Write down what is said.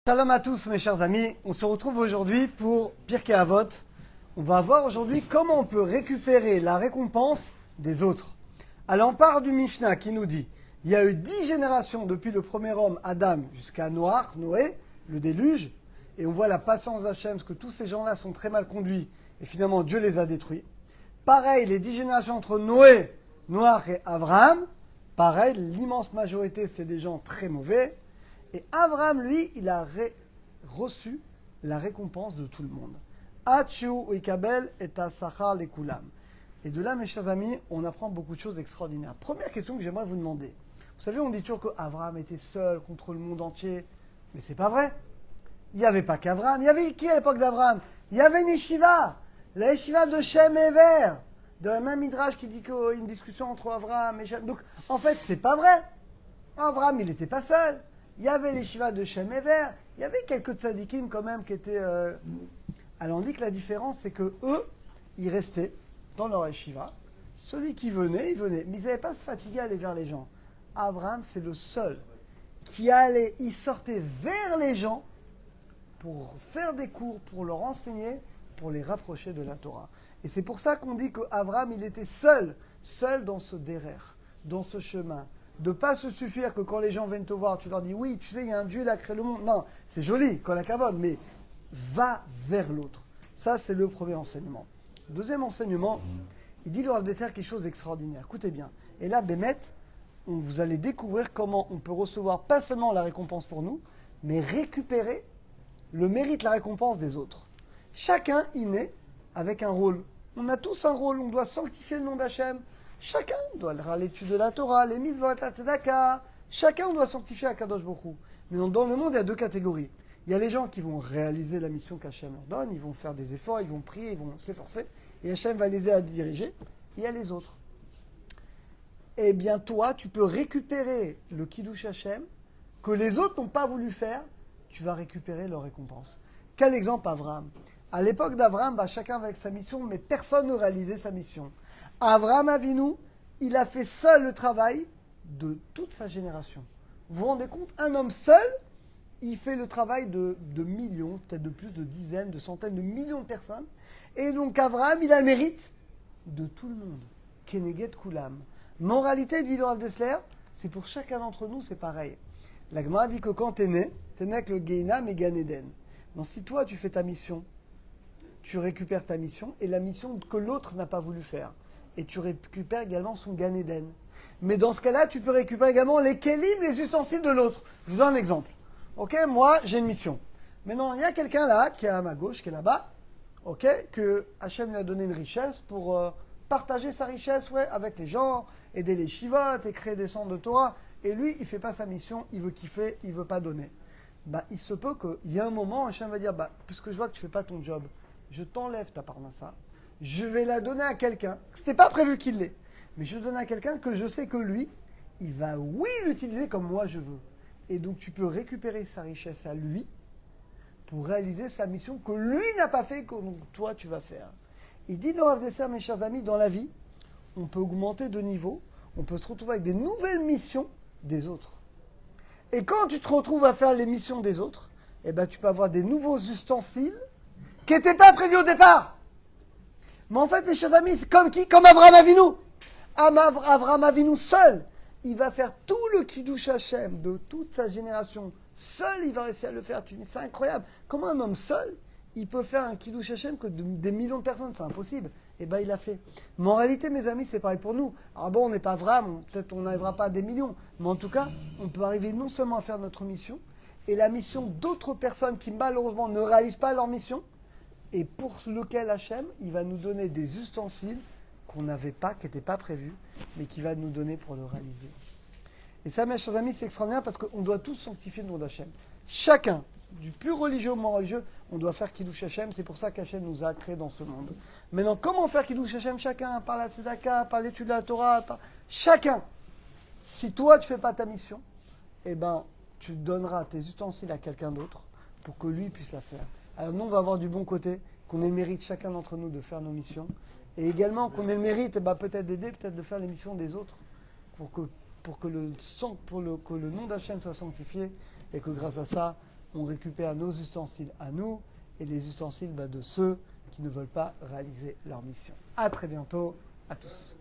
Shalom à tous mes chers amis, on se retrouve aujourd'hui pour Pirkei Avot. On va voir aujourd'hui comment on peut récupérer la récompense des autres. Alors on part du Mishnah qui nous dit, il y a eu 10 générations depuis le premier homme Adam jusqu'à Noé, le déluge, et on voit la patience d'Hachem, parce que tous ces gens-là sont très mal conduits, et finalement Dieu les a détruits. Pareil, les 10 générations entre Noé, Noach et Abraham, pareil, l'immense majorité c'était des gens très mauvais. Et Abraham, lui, il a reçu la récompense de tout le monde. Achu Ikabel et Asachar les Kulam. Et de là, mes chers amis, on apprend beaucoup de choses extraordinaires. Première question que j'aimerais vous demander. Vous savez, on dit toujours qu'Abraham était seul contre le monde entier. Mais c'est pas vrai. Il n'y avait pas qu'Abraham. Il y avait qui à l'époque d'Abraham? Il y avait une yeshiva. La yeshiva de Shem et Ever. De la même Midrash qui dit qu'il y a une discussion entre Abraham et Shem. Donc, en fait, c'est pas vrai. Abraham, il n'était pas seul. Il y avait les shivas de Shem et Ever, il y avait quelques tzadikim quand même qui étaient... Alors on dit que la différence, c'est que eux, ils restaient dans leur yeshiva. Celui qui venait, il venait. Mais ils n'avaient pas à se fatiguer à aller vers les gens. Abraham, c'est le seul qui allait, il sortait vers les gens pour faire des cours, pour leur enseigner, pour les rapprocher de la Torah. Et c'est pour ça qu'on dit qu'Abraham, il était seul dans ce derer, dans ce chemin. De ne pas se suffire que quand les gens viennent te voir, tu leur dis oui, tu sais, il y a un Dieu, il a créé le monde. Non, c'est joli, quand la cavode, mais va vers l'autre. Ça, c'est le premier enseignement. Deuxième enseignement, il dit leur déterre quelque chose d'extraordinaire. Écoutez bien. Et là, Bémet, vous allez découvrir comment on peut recevoir pas seulement la récompense pour nous, mais récupérer le mérite, la récompense des autres. Chacun y naît avec un rôle. On a tous un rôle, on doit sanctifier le nom d'Hachem. Chacun doit aller à l'étude de la Torah, les mitzvot, la tzedaka. Chacun doit sanctifier Akadosh Baruch Hu. Mais dans le monde, il y a deux catégories. Il y a les gens qui vont réaliser la mission qu'Hachem leur donne, ils vont faire des efforts, ils vont prier, ils vont s'efforcer, et Hachem va les aider à diriger. Il y a les autres. Eh bien, toi, tu peux récupérer le Kiddush Hachem que les autres n'ont pas voulu faire, tu vas récupérer leur récompense. Quel exemple, Abraham? À l'époque d'Abraham, chacun avec sa mission, mais personne ne réalisait sa mission. Abraham Avinu, il a fait seul le travail de toute sa génération. Vous vous rendez compte? Un homme seul, il fait le travail de millions, peut-être de plus de dizaines, de centaines, de millions de personnes. Et donc Abraham, il a le mérite de tout le monde. Keneget Kulam. Moralité, dit le Rav Dessler, c'est pour chacun d'entre nous, c'est pareil. La Gemara dit que quand tu es né avec le Geinam et Gan Eden. Donc si toi, tu fais ta mission, tu récupères ta mission et la mission que l'autre n'a pas voulu faire. Et tu récupères également son Gan Eden. Mais dans ce cas-là, tu peux récupérer également les kelim, les ustensiles de l'autre. Je vous donne un exemple. Ok, moi, j'ai une mission. Maintenant, il y a quelqu'un là, qui est à ma gauche, qui est là-bas, ok, que Hachem lui a donné une richesse pour partager sa richesse avec les gens, aider les shivot, et créer des centres de Torah. Et lui, il ne fait pas sa mission, il veut kiffer, il ne veut pas donner. Il se peut qu'il y a un moment, Hachem va dire, puisque je vois que tu ne fais pas ton job, je t'enlève ta parnassa. Je vais la donner à quelqu'un. Ce n'était pas prévu qu'il l'ait. Mais je donne à quelqu'un que je sais que lui, il va, oui, l'utiliser comme moi je veux. Et donc, tu peux récupérer sa richesse à lui pour réaliser sa mission que lui n'a pas fait, que toi, tu vas faire. Il dit, le Rav Dessler, mes chers amis, dans la vie, on peut augmenter de niveau, on peut se retrouver avec des nouvelles missions des autres. Et quand tu te retrouves à faire les missions des autres, tu peux avoir des nouveaux ustensiles qui n'étaient pas prévus au départ. Mais en fait, mes chers amis, c'est comme qui? Comme Abraham Avinu. Abraham Avinu seul, il va faire tout le Kiddush Hachem de toute sa génération. Seul, il va réussir à le faire. Tu dis, c'est incroyable. Comment un homme seul, il peut faire un Kiddush Hachem que des millions de personnes? C'est impossible. Il l'a fait. Mais en réalité, mes amis, c'est pareil pour nous. Alors bon, on n'est pas Abraham, peut-être on n'arrivera pas à des millions. Mais en tout cas, on peut arriver non seulement à faire notre mission, et la mission d'autres personnes qui malheureusement ne réalisent pas leur mission, et pour lequel Hachem, il va nous donner des ustensiles qu'on n'avait pas, qui n'étaient pas prévus, mais qu'il va nous donner pour le réaliser. Et ça, mes chers amis, c'est extraordinaire parce qu'on doit tous sanctifier le nom d'Hachem. Chacun, du plus religieux au moins religieux, on doit faire Kiddush Hachem. C'est pour ça qu'Hachem nous a créés dans ce monde. Maintenant, comment faire Kiddush Hachem? Chacun, par la tzedaka, par l'étude de la Torah, chacun. Si toi, tu ne fais pas ta mission, tu donneras tes ustensiles à quelqu'un d'autre pour que lui puisse la faire. Alors nous, on va avoir du bon côté, qu'on ait le mérite chacun d'entre nous de faire nos missions. Et également qu'on ait le mérite peut-être d'aider, peut-être de faire les missions des autres. Pour que le nom d'Hachem soit sanctifié et que grâce à ça, on récupère nos ustensiles à nous et les ustensiles de ceux qui ne veulent pas réaliser leur mission. À très bientôt à tous.